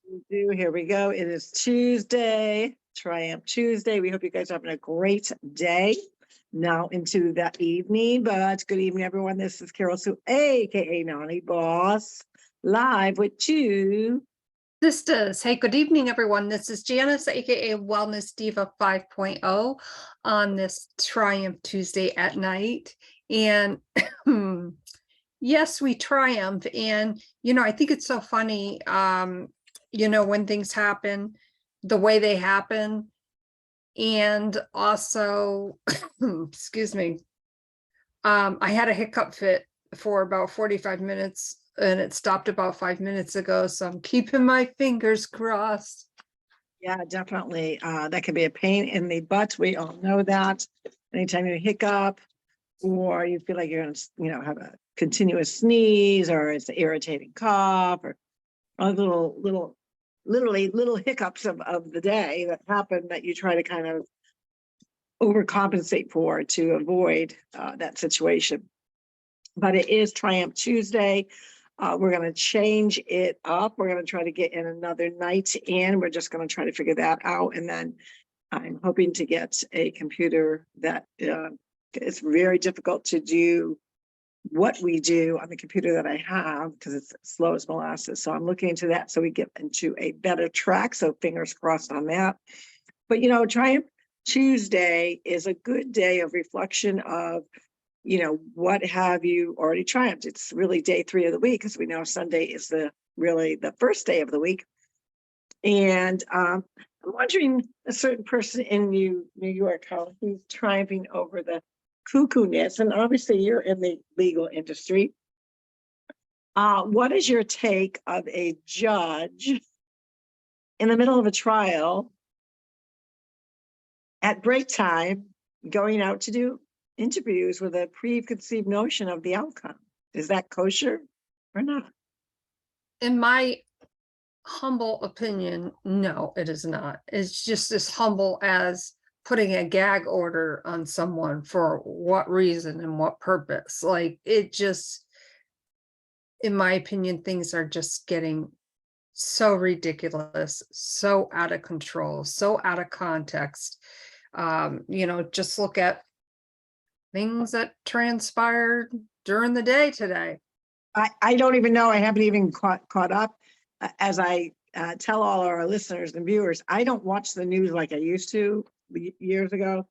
We do. Here we go. It is Tuesday, Triumph Tuesday. We hope you guys are having a great day. Now into that evening, but good evening, everyone. This is Carol Sue, aka Nani Boss, live with two Sisters. Hey, good evening, everyone. This is Janice, aka Wellness Diva 5.0 on this Triumph Tuesday at night. And yes, we triumph. And, I think it's so funny, when things happen, the way they happen. And also, excuse me, I had a hiccup fit for about 45 minutes and it stopped about 5 minutes ago. So I'm keeping my fingers crossed. Yeah, definitely. That can be a pain in the butt. We all know that. Anytime you hiccup or you feel like you're going to, have a continuous sneeze or it's an irritating cough or literally little hiccups of the day that happen that you try to kind of overcompensate for to avoid that situation. But it is Triumph Tuesday. We're going to change it up. We're going to try to get in another night in. We're just going to try to figure that out. And then I'm hoping to get a computer that it's very difficult to do what we do on the computer that I have because it's slow as molasses. So I'm looking into that so we get into a better track. So fingers crossed on that. But, Triumph Tuesday is a good day of reflection of, what have you already triumphed? It's really day 3 of the week because we know Sunday is really the first day of the week. And I'm wondering a certain person in New York, how he's triumphing over the cuckoo-ness. And obviously you're in the legal industry. What is your take of a judge in the middle of a trial at break time going out to do interviews with a preconceived notion of the outcome? Is that kosher or not? In my humble opinion, no, it is not. It's just as humble as putting a gag order on someone for what reason and what purpose. Like it just, in my opinion, things are just getting so ridiculous, so out of control, so out of context. Just look at things that transpired during the day today. I don't even know. I haven't even caught up. As I tell all our listeners and viewers, I don't watch the news like I used to years ago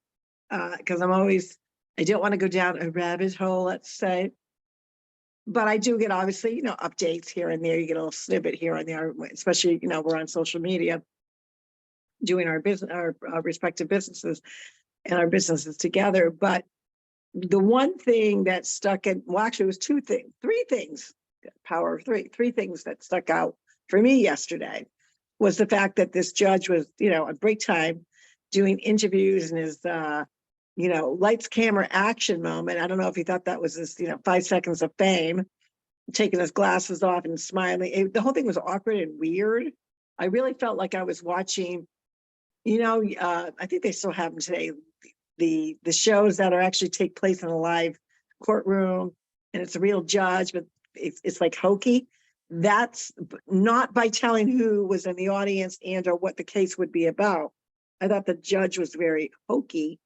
because I don't want to go down a rabbit hole, let's say. But I do get, obviously, updates here and there. You get a little snippet here and there, especially, we're on social media doing our business, our respective businesses and our businesses together. But the one thing that stuck in, well, actually, it was three things, power of three things that stuck out for me yesterday was the fact that this judge was, at break time doing interviews and his, lights, camera, action moment. I don't know if he thought that was this, 5 seconds of fame, taking his glasses off and smiling. The whole thing was awkward and weird. I really felt like I was watching, I think they still have them today, the shows that are actually take place in a live courtroom and it's a real judge, but it's like hokey. That's not by telling who was in the audience and or what the case would be about. I thought the judge was very hokey,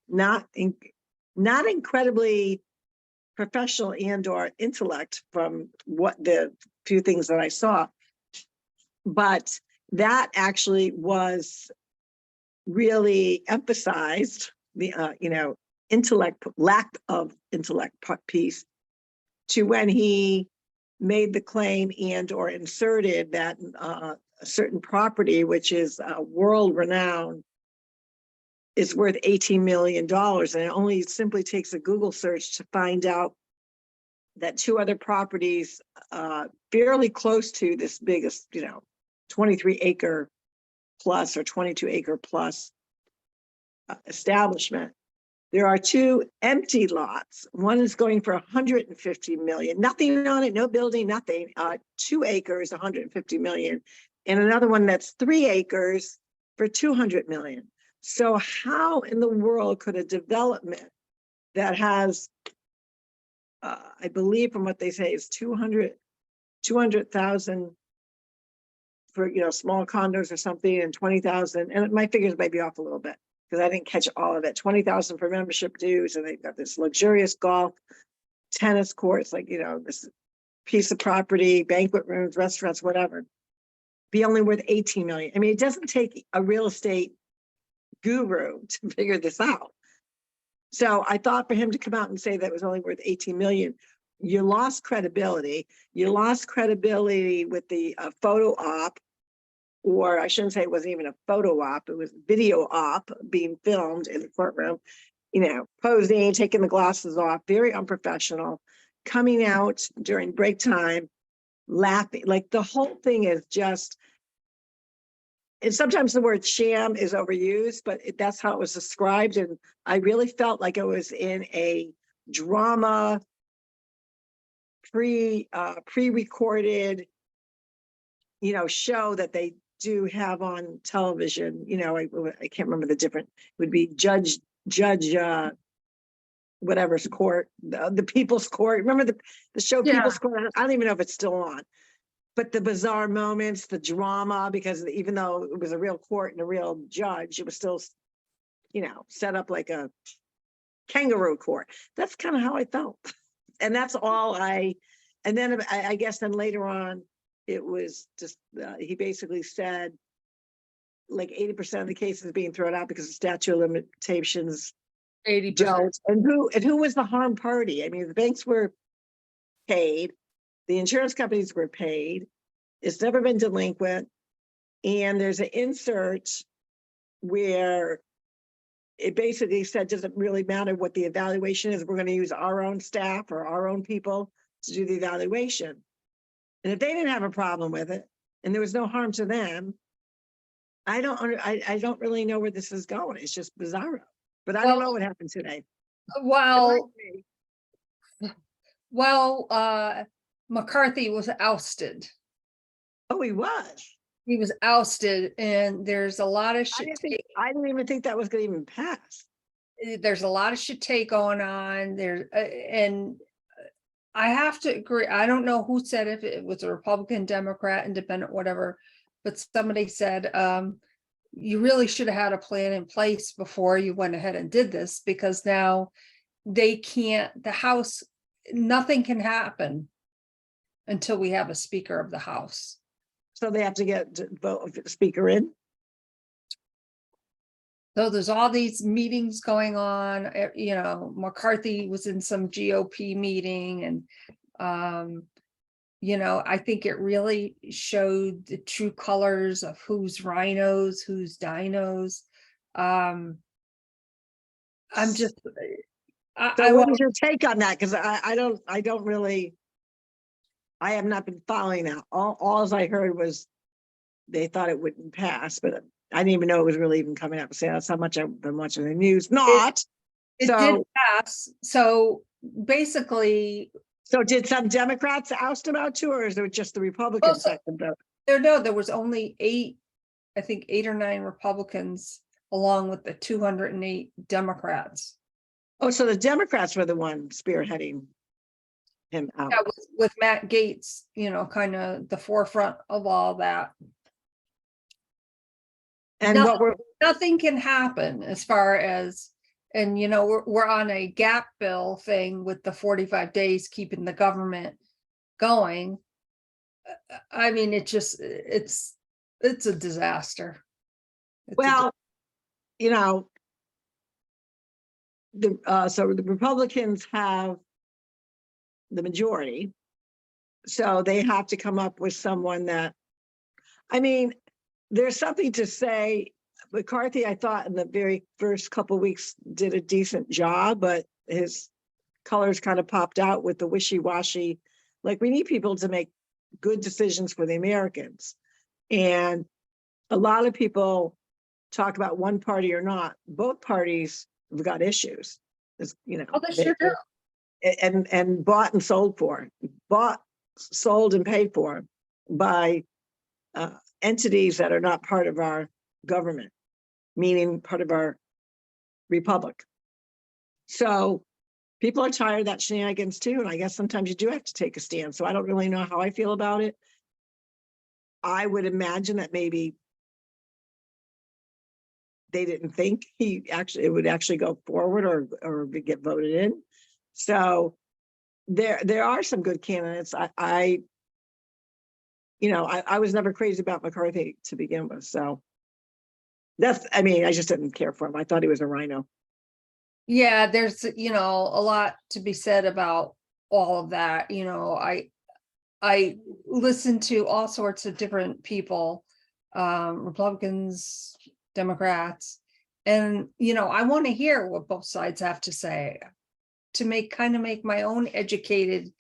not incredibly professional and or intellect from what the few things that I saw. But that actually was really emphasized the lack of intellect piece to when he made the claim and or inserted that a certain property, which is world renowned, is worth $18 million. And it only simply takes a Google search to find out that 2 other properties fairly close to this biggest, 23 acre plus or 22 acre plus establishment. There are 2 empty lots. One is going for 150 million, nothing on it, no building, nothing. 2 acres, 150 million. And another one that's 3 acres for 200 million. So how in the world could a development that has, I believe from what they say is 200,000 for, small condos or something, and 20,000, and my figures might be off a little bit because I didn't catch all of it. 20,000 for membership dues, and they've got this luxurious golf, tennis courts, like, this piece of property, banquet rooms, restaurants, whatever, be only worth 18 million. I mean, it doesn't take a real estate guru to figure this out. So I thought for him to come out and say that it was only worth 18 million, you lost credibility. You lost credibility with the photo op, or I shouldn't say it wasn't even a photo op, it was video op being filmed in the courtroom, posing, taking the glasses off, very unprofessional, coming out during break time, laughing. Like, the whole thing is just, and sometimes the word sham is overused, but that's how it was described. And I really felt like I was in a drama, pre-recorded, show that they do have on television. I can't remember the different, it would be judge, whatever's court, the People's Court. Remember the show People's Court? I don't even know if it's still on. But the bizarre moments, the drama, because even though it was a real court and a real judge, it was still, set up like a kangaroo court. That's kind of how I felt. And that's all and then I guess then later on, it was just, he basically said, like 80% of the cases being thrown out because of statute of limitations. 80%. And who was the harm party? I mean, the banks were paid. The insurance companies were paid. It's never been delinquent. And there's an insert where it basically said, doesn't really matter what the evaluation is. We're going to use our own staff or our own people to do the evaluation. And if they didn't have a problem with it and there was no harm to them, I don't really know where this is going. It's just bizarre. But I don't know what happened today. McCarthy was ousted. Oh, he was. He was ousted, and there's a lot of shit. I didn't even think that was going to even pass. There's a lot of shitay going on there, and I have to agree. I don't know who said if it was a Republican, Democrat, Independent, whatever, but somebody said you really should have had a plan in place before you went ahead and did this, because now they can't. The House, nothing can happen until we have a Speaker of the House. So they have to get the Speaker in. So there's all these meetings going on. McCarthy was in some GOP meeting, and I think it really showed the true colors of who's rhinos, who's dinos. I'm just. What is your take on that? Because I don't really. I have not been following that. All I heard was they thought it wouldn't pass, but I didn't even know it was really even coming up. So that's how much I've been watching the news. It did pass. So basically. So did some Democrats oust him out too, or is it just the Republicans? There was only 8 or 9 Republicans, along with the 208 Democrats. Oh, so the Democrats were the ones spearheading him out. Yeah, with Matt Gaetz, kind of the forefront of all that. And nothing can happen as far as, and we're on a gap bill thing with the 45 days keeping the government going. I mean, it's a disaster. So the Republicans have the majority, so they have to come up with someone that, I mean, there's something to say. McCarthy, I thought in the very first couple of weeks did a decent job, but his colors kind of popped out with the wishy-washy. Like, we need people to make good decisions for the Americans. And a lot of people talk about one party or not. Both parties have got issues. Oh, they sure do. And bought and sold and paid for by entities that are not part of our government, meaning part of our republic. So people are tired of that shenanigans too, and I guess sometimes you do have to take a stand. So I don't really know how I feel about it. I would imagine that maybe they didn't think it would actually go forward or get voted in. So there are some good candidates. I was never crazy about McCarthy to begin with. So I mean, I just didn't care for him. I thought he was a rhino. Yeah, there's, a lot to be said about all of that. I listen to all sorts of different people, Republicans, Democrats, and I want to hear what both sides have to say to make my own educated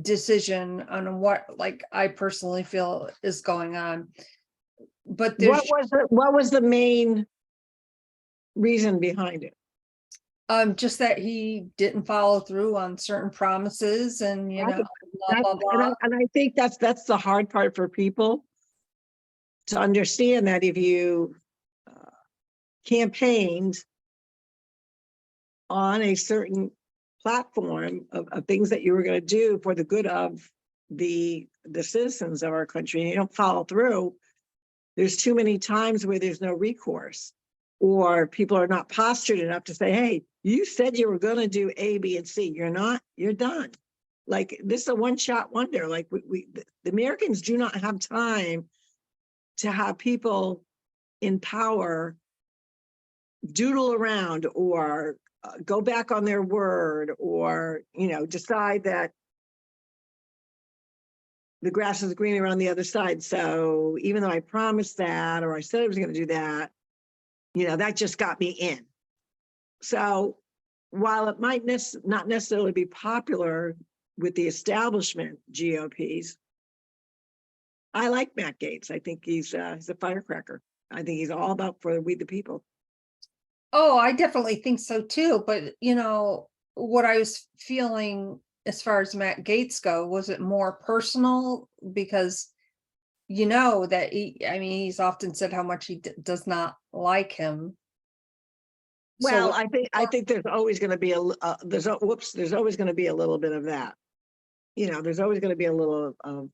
decision on what I personally feel is going on. But there's What was the main reason behind it? just that he didn't follow through on certain promises and Right. blah blah blah. And I think that's the hard part for people to understand, that if you campaigned on a certain platform of things that you were going to do for the good of the citizens of our country, and you don't follow through, there's too many times where there's no recourse, or people are not postured enough to say, hey, you said you were going to do A, B, and C. You're not, you're done. Like, this is a one-shot wonder. Like, the Americans do not have time to have people in power doodle around or go back on their word, or decide that the grass is greener on the other side. So even though I promised that, or I said I was going to do that, that just got me in. So while it might not necessarily be popular with the establishment GOPs, I like Matt Gaetz. I think he's a firecracker. I think he's all about for we the people. Oh, I definitely think so too. But what I was feeling as far as Matt Gaetz go, was it more personal? Because that he's often said how much he does not like him. Well, I think there's always going to be there's always going to be a little bit of that. There's always going to be a little of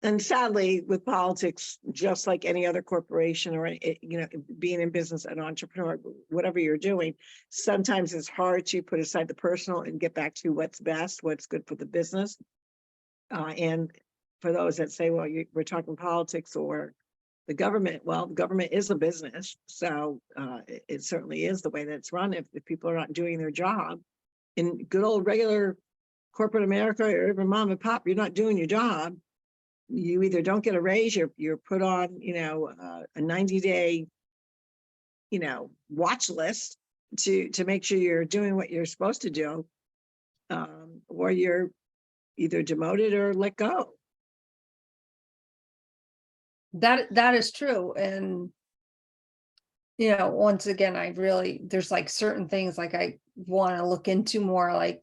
and sadly, with politics, just like any other corporation or being in business, an entrepreneur, whatever you're doing, sometimes it's hard to put aside the personal and get back to what's best, what's good for the business. And for those that say, well, we're talking politics or the government, well, the government is a business, so it certainly is the way that it's run. If people are not doing their job in good old regular corporate America, or even mom and pop, you're not doing your job, you either don't get a raise, you're put on a 90-day watch list to make sure you're doing what you're supposed to do, or you're either demoted or let go. That is true. And once again, there's certain things I want to look into more, I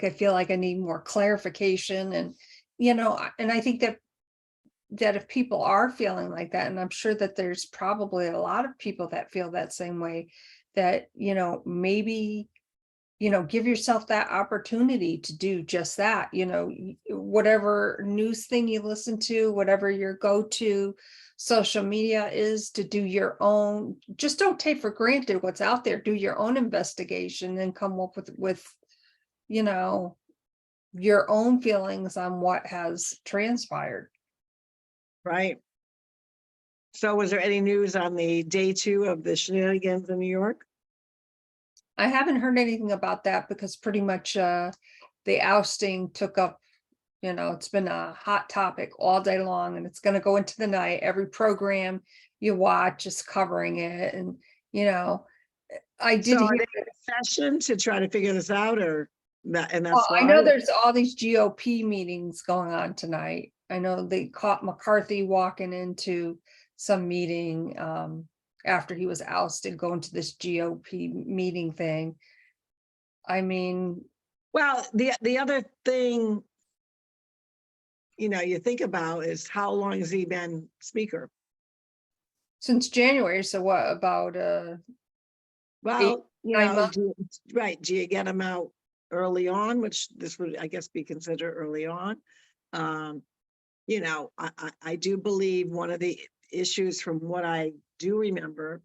feel like I need more clarification. And and I think that if people are feeling like that, and I'm sure that there's probably a lot of people that feel that same way, that maybe give yourself that opportunity to do just that. Whatever news thing you listen to, whatever your go-to social media is, to do your own, just don't take for granted what's out there. Do your own investigation and come up with your own feelings on what has transpired. Right. So was there any news on the day 2 of the shenanigans in New York? I haven't heard anything about that, because pretty much the ousting took up, it's been a hot topic all day long, and it's going to go into the night. Every program you watch is covering it. And, I did So hear a session to try to figure this out, or that, and that's I know there's all these GOP meetings going on tonight. I know they caught McCarthy walking into some meeting after he was ousted, going to this GOP meeting thing. I mean, well, the other thing you think about is, how long has he been speaker? since January. So what, about Well, 9 months? right, do you get him out early on, which this would, I guess, be considered early on? You know, I do believe one of the issues from what I do remember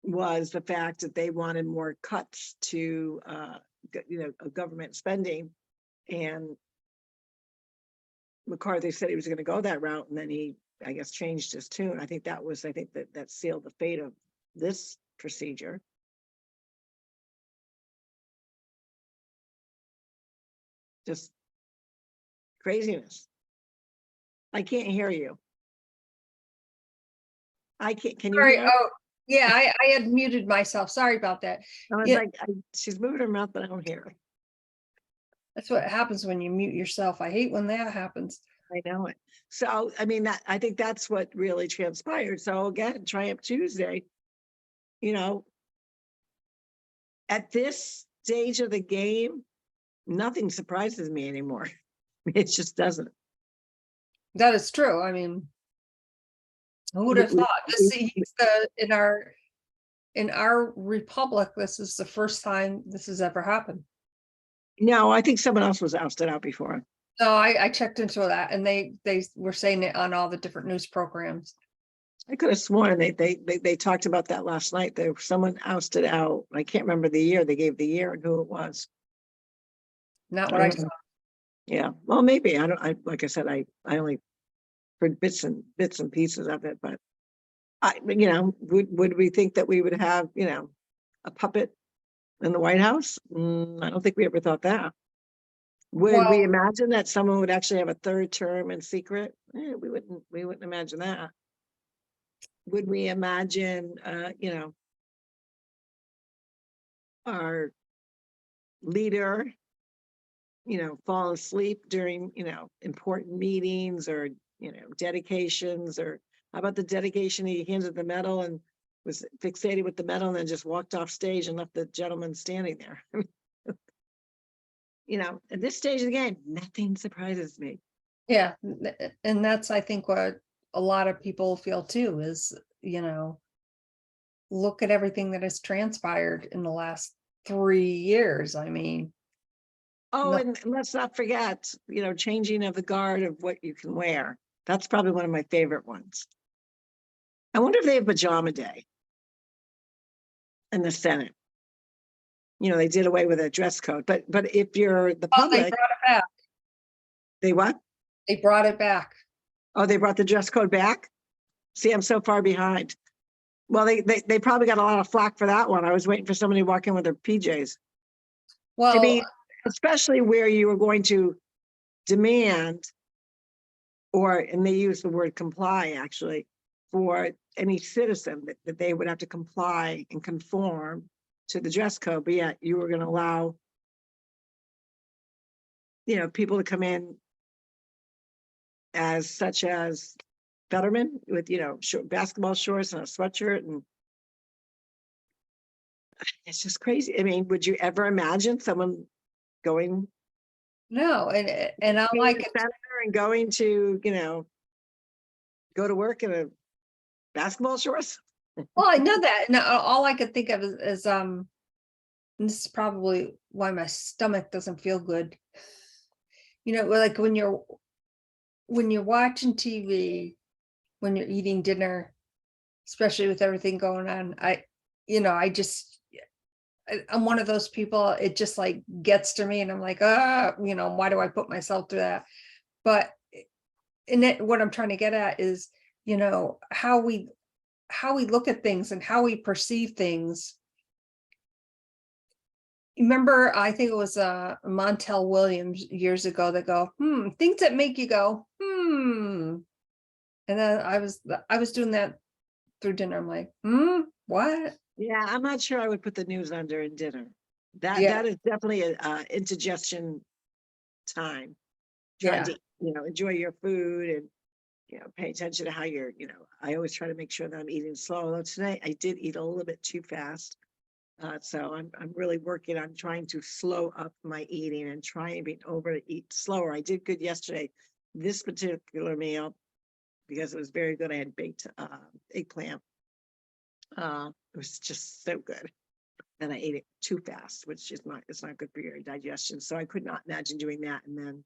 was the fact that they wanted more cuts to, you know, government spending. And McCarthy said he was going to go that route, and then he, I guess, changed his tune. I think that sealed the fate of this procedure. Just craziness. I can't hear you. I can't, can you Sorry, hear? oh, yeah, I had muted myself. Sorry about that. I was Yeah. like, she's moving her mouth, but I don't hear her. That's what happens when you mute yourself. I hate when that happens. I know it. So, I mean, I think that's what really transpired. So again, Triumph Tuesday, you know, at this stage of the game, nothing surprises me anymore. It just doesn't. That is true. I mean, who would We- have we- thought? This we- is in our republic, this is the first time this has ever happened. No, I think someone else was ousted out before. No, I checked into that, and they were saying it on all the different news programs. I could have sworn they talked about that last night. There was someone ousted out. I can't remember the year. They gave the year and who it was. Not I what I don't know. saw. Yeah, well, maybe. I like I said, I only heard bits and pieces of it, but you know, would we think that we would have, you know, a puppet in the White House? I don't think we ever thought that. Would we Well, imagine that someone would actually have a third term in secret? We wouldn't imagine that. Would we imagine, you know, our leader, you know, fall asleep during, you know, important meetings or, you know, dedications? Or how about the dedication, he handed the medal and was fixated with the medal and then just walked off stage and left the gentleman standing there? You know, at this stage of the game, nothing surprises me. yeah, and that's, I think, what a lot of people feel too, is, you know, look at everything that has transpired in the last 3 years. I mean, Oh, no, and let's not forget, you know, changing of the guard of what you can wear. That's probably one of my favorite ones. I wonder if they have pajama day in the Senate. You know, they did away with a dress code, but if you're the oh, they public, brought it back. they what? They brought it back. Oh, they brought the dress code back? See, I'm so far behind. Well, they probably got a lot of flack for that one. I was waiting for somebody to walk in with their PJs. I Well, mean, especially where you were going to demand, or, and they use the word comply actually, for any citizen that they would have to comply and conform to the dress code, but yet you were going to allow, you know, people to come in as such as Fetterman with, you know, short basketball shorts and a sweatshirt, and it's just crazy. I mean, would you ever imagine someone going, no, and I being like a it. senator and going to, you know, go to work in a basketball shorts? Well, I know that, and all I could think of is and this is probably why my stomach doesn't feel good. You know, like when you're watching TV, when you're eating dinner, especially with everything going on, you know, I'm one of those people, it just like gets to me, and I'm like, you know, why do I put myself through that? But what I'm trying to get at is, you know, how we look at things and how we perceive things. Remember, I think it was Montel Williams years ago that go, things that make you go, And then I was doing that through dinner. I'm like, what? Yeah, I'm not sure I would put the news under in dinner. That Yeah, that is definitely a indigestion time. Trying yeah. to, you know, enjoy your food and, you know, pay attention to how you're, you know, I always try to make sure that I'm eating slow. Although tonight I did eat a little bit too fast. So I'm really working on trying to slow up my eating and trying to be over to eat slower. I did good yesterday. This particular meal, because it was very good, I had baked eggplant. It was just so good. And I ate it too fast, which is not, it's not good for your digestion. So I could not imagine doing that. And then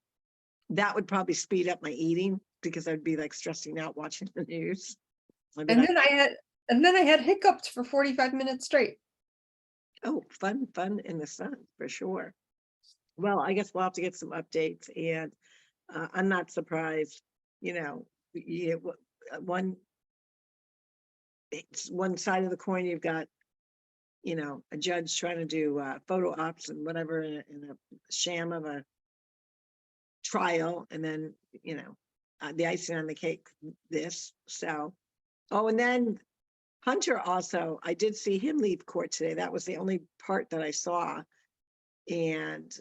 that would probably speed up my eating because I'd be like stressing out watching the news. I'd be And like, then I had hiccups for 45 minutes straight. oh, fun in the sun for sure. Well, I guess we'll have to get some updates, and I'm not surprised, you know, one, it's one side of the coin, you've got, you know, a judge trying to do photo ops and whatever in a sham of a trial, and then, you know, the icing on the cake, this. So, oh, and then Hunter also, I did see him leave court today. That was the only part that I saw. And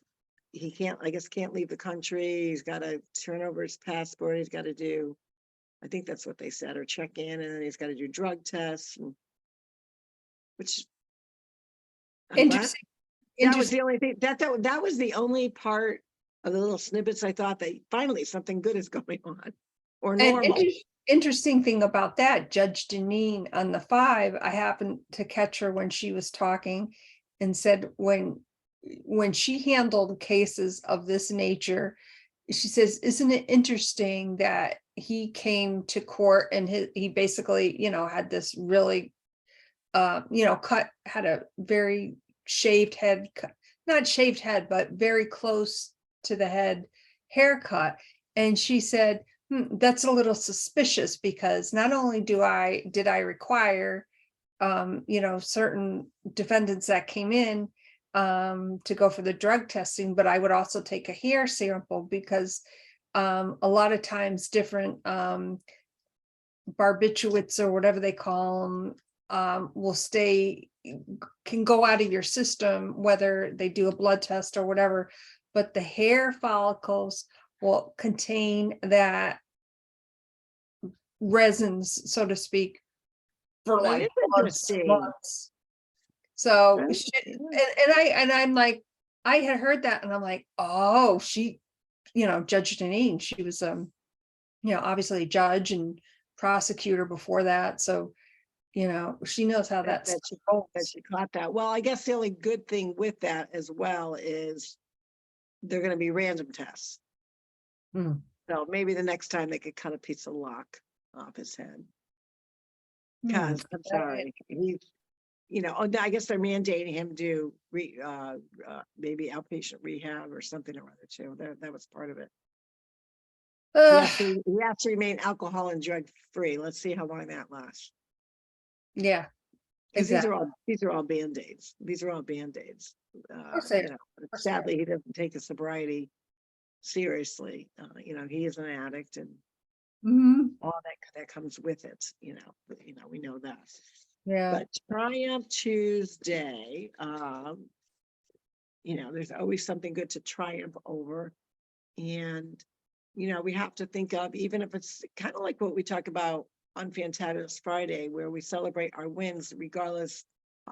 he can't, I guess, can't leave the country. He's got to turn over his passport. He's got to do, I think that's what they said, or check in, and then he's got to do drug tests, and, which I'm glad. Interesting. That was the only thing, that was the only part of the little snippets I thought that finally something good is going on, or And normal. interesting thing about that, Judge Deneen on the 5, I happened to catch her when she was talking and said when she handled cases of this nature, she says, isn't it interesting that he came to court and he basically, you know, had this really, you know, had a very shaved head, not shaved head, but very close to the head haircut. And she said, that's a little suspicious, because not only did I require, you know, certain defendants that came in to go for the drug testing, but I would also take a hair sample, because a lot of times different barbiturates or whatever they call them will can go out of your system, whether they do a blood test or whatever, but the hair follicles will contain that resins, so to speak, for That like is interesting. months. So, Right. and I'm like, I had heard that, and I'm like, oh, she, you know, Judge Deneen, she was, you know, obviously a judge and prosecutor before that. So, you know, she knows how that That stuff that goes. she caught that. Well, I guess the only good thing with that as well is they're going to be random tests. Mm. So maybe the next time they could cut a piece of lock off his head. Hmm. Because I'm sorry, he's, you know, I guess they're mandating him do maybe outpatient rehab or something or other too. That was part of it. He has to remain alcohol and drug free. Let's see how long that lasts. Yeah, Because exactly. these are all Band-Aids. These are all Band-Aids. Course they You are. know, Course they are. sadly, he doesn't take his sobriety seriously. You know, he is an addict, and Mhm. all that comes with it. You know, we know that. Yeah. But Triumph Tuesday, you know, there's always something good to triumph over. And, you know, we have to think of, even if it's kind of like what we talk about on Fantabulous Friday, where we celebrate our wins regardless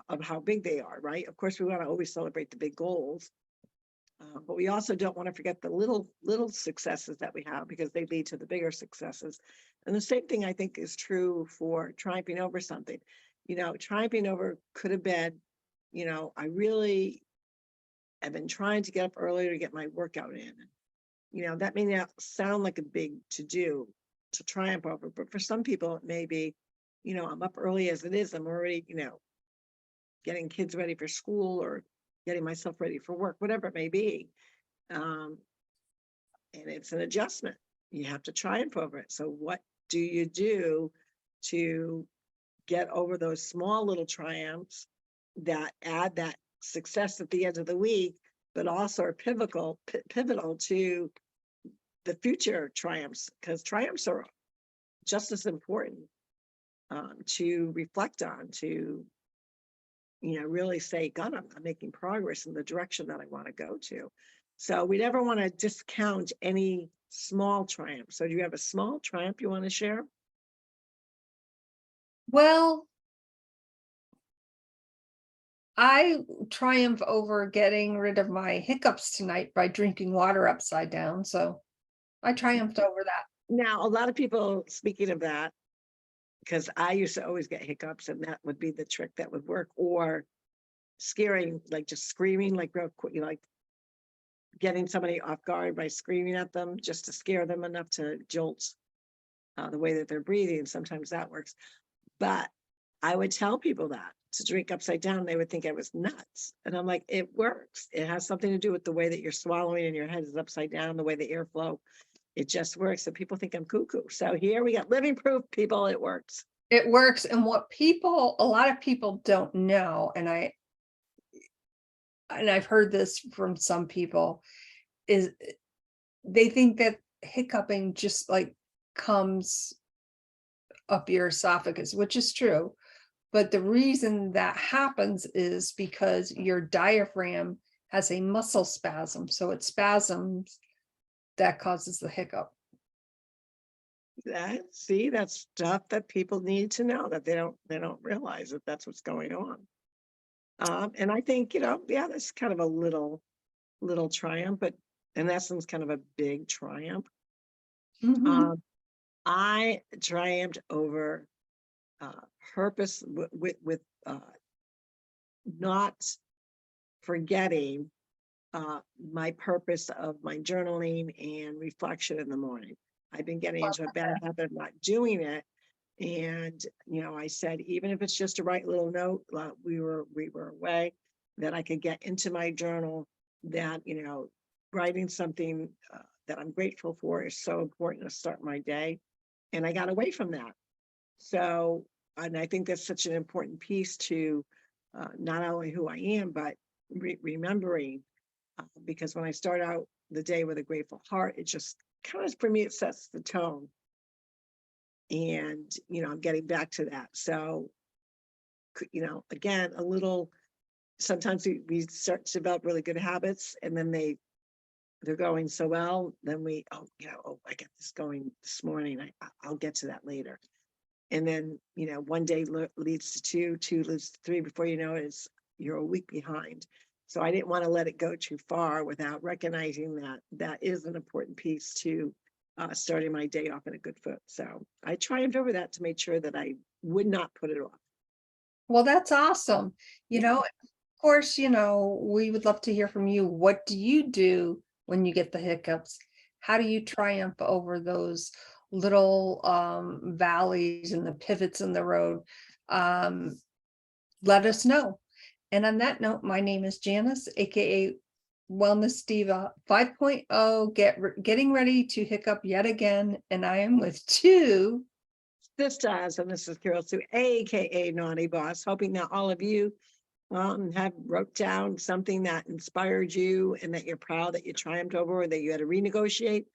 of how big they are, right? Of course, we want to always celebrate the big goals. But we also don't want to forget the little successes that we have, because they lead to the bigger successes. And the same thing I think is true for triumphing over something. You know, triumphing over could have been, you know, I really have been trying to get up earlier to get my workout in. You know, that may not sound like a big to do to triumph over, but for some people it may be, you know, I'm up early as it is. I'm already, you know, getting kids ready for school or getting myself ready for work, whatever it may be. And it's an adjustment. You have to triumph over it. So what do you do to get over those small little triumphs that add that success at the end of the week, but also are pivotal to the future triumphs, because triumphs are just as important to reflect on, to, you know, really say, God, I'm making progress in the direction that I want to go to. So we never want to discount any small triumph. So do you have a small triumph you want to share? Well, I triumph over getting rid of my hiccups tonight by drinking water upside down. So I triumphed over that. Now, a lot of people, speaking of that, because I used to always get hiccups, and that would be the trick that would work, or scaring, like just screaming, like real quick, like getting somebody off guard by screaming at them just to scare them enough to jolt the way that they're breathing. Sometimes that works. But I would tell people that to drink upside down, they would think I was nuts. And I'm like, it works. It has something to do with the way that you're swallowing and your head is upside down, the way the airflow, it just works. And people think I'm cuckoo. So here we got living proof, people, it works. It works. And what a lot of people don't know, and I've heard this from some people, is they think that hiccuping just like comes up your esophagus, which is true. But the reason that happens is because your diaphragm has a muscle spasm. So it spasms that causes the hiccup. See, that's stuff that people need to know, that they don't realize that that's what's going on. And I think, yeah, that's kind of a little triumph, but in essence, kind of a big triumph. Mhm. I triumphed over purpose with not forgetting my purpose of my journaling and reflection in the morning. I've been getting into a bad habit of not doing it. And, I said, even if it's just to write a little note, we were away, that I could get into my journal, that, writing something that I'm grateful for is so important to start my day. And I got away from that. So, and I think that's such an important piece to not only who I am, but remembering, because when I start out the day with a grateful heart, it just kind of, for me, it sets the tone. And, I'm getting back to that. So, again, sometimes we start to develop really good habits, and then they're going so well, then I got this going this morning. I'll get to that later. And then, one day leads to two leads to three. Before you know it, you're a week behind. So I didn't want to let it go too far without recognizing that is an important piece to starting my day off in a good foot. So I triumphed over that to make sure that I would not put it off. Well, that's awesome. Yeah. Of course, we would love to hear from you. What do you do when you get the hiccups? How do you triumph over those little valleys and the pivots in the road? Let us know. And on that note, my name is Janice, aka Wellness Diva 5.0, getting ready to hiccup yet again. And I am with two Sisters, and this is Carol Sue, aka Naughty Boss, hoping that all of you have wrote down something that inspired you and that you're proud that you triumphed over, or that you had to renegotiate,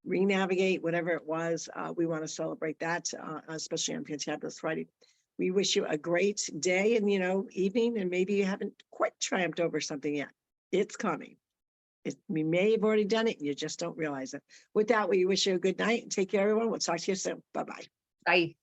renavigate, whatever it was. We want to celebrate that, especially on Fantabulous Friday. We wish you a great day and, evening, and maybe you haven't quite triumphed over something yet. It's coming. We may have already done it and you just don't realize it. With that, we wish you a good night and take care, everyone. We'll talk to you soon. Bye-bye. Bye.